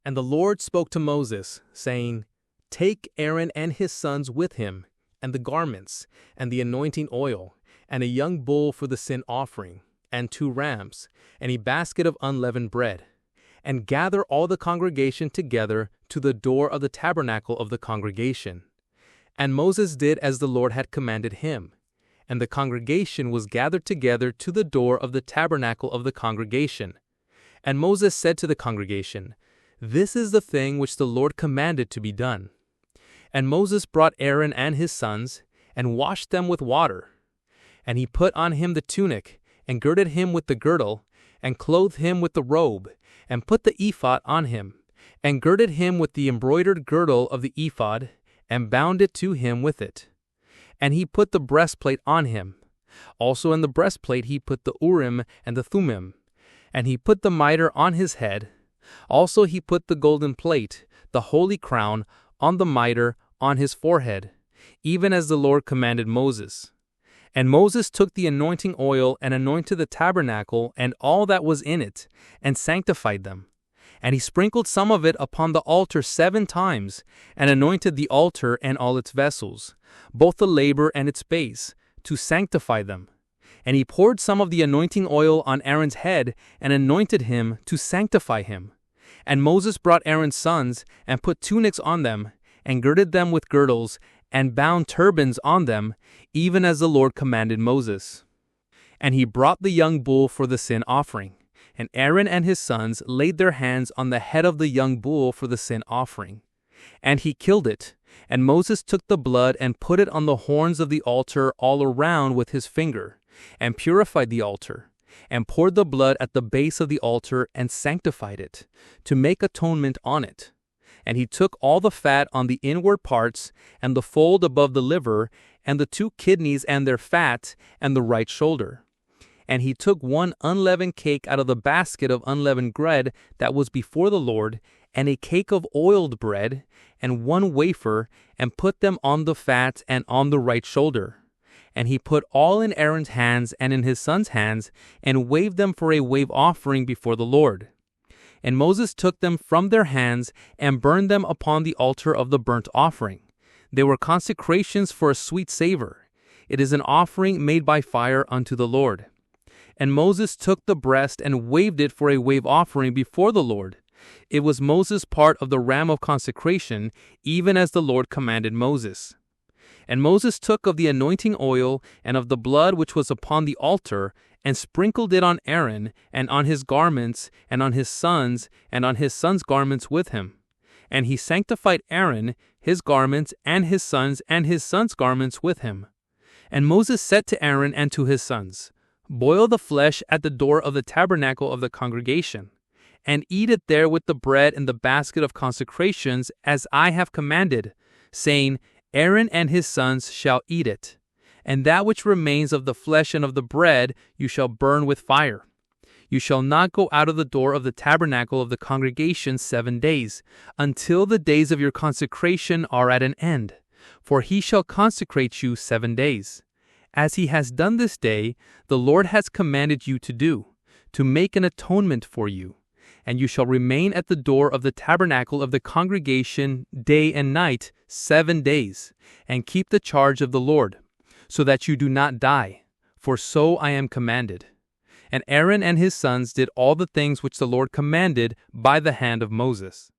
And the Lord spoke to Moses, saying, Take Aaron and his sons with him, and the garments, and the anointing oil, and a young bull for the sin offering, and 2 rams, and a basket of unleavened bread, and gather all the congregation together to the door of the tabernacle of the congregation. And Moses did as the Lord had commanded him, and the congregation was gathered together to the door of the tabernacle of the congregation. And Moses said to the congregation, This is the thing which the Lord commanded to be done. And Moses brought Aaron and his sons, and washed them with water. And he put on him the tunic, and girded him with the girdle, and clothed him with the robe, and put the ephod on him, and girded him with the embroidered girdle of the ephod, and bound it to him with it. And he put the breastplate on him. Also in the breastplate he put the Urim and the Thummim. And he put the mitre on his head. Also he put the golden plate, the holy crown, on the mitre on his forehead, even as the Lord commanded Moses. And Moses took the anointing oil and anointed the tabernacle and all that was in it, and sanctified them. And he sprinkled some of it upon the altar 7 times, and anointed the altar and all its vessels, both the laver and its base, to sanctify them. And he poured some of the anointing oil on Aaron's head, and anointed him to sanctify him. And Moses brought Aaron's sons, and put tunics on them, and girded them with girdles, and bound turbans on them, even as the Lord commanded Moses. And he brought the young bull for the sin offering. And Aaron and his sons laid their hands on the head of the young bull for the sin offering. And he killed it. And Moses took the blood and put it on the horns of the altar all around with his finger, and purified the altar, and poured the blood at the base of the altar and sanctified it, to make atonement on it. And he took all the fat on the inward parts, and the fold above the liver, and the 2 kidneys and their fat, and the right shoulder. And he took 1 unleavened cake out of the basket of unleavened bread that was before the Lord, and a cake of oiled bread, and 1 wafer, and put them on the fat and on the right shoulder. And he put all in Aaron's hands and in his sons' hands, and waved them for a wave offering before the Lord. And Moses took them from their hands, and burned them upon the altar of the burnt offering. They were consecrations for a sweet savor. It is an offering made by fire unto the Lord. And Moses took the breast and waved it for a wave offering before the Lord. It was Moses' part of the ram of consecration, even as the Lord commanded Moses. And Moses took of the anointing oil and of the blood which was upon the altar, and sprinkled it on Aaron, and on his garments, and on his sons, and on his sons' garments with him. And he sanctified Aaron, his garments, and his sons' garments with him. And Moses said to Aaron and to his sons, Boil the flesh at the door of the tabernacle of the congregation, and eat it there with the bread in the basket of consecrations, as I have commanded, saying, Aaron and his sons shall eat it. And that which remains of the flesh and of the bread you shall burn with fire. You shall not go out of the door of the tabernacle of the congregation 7 days, until the days of your consecration are at an end. For he shall consecrate you 7 days. As he has done this day, the Lord has commanded you to do, to make an atonement for you. And you shall remain at the door of the tabernacle of the congregation day and night 7 days, and keep the charge of the Lord, so that you do not die, for so I am commanded. And Aaron and his sons did all the things which the Lord commanded by the hand of Moses.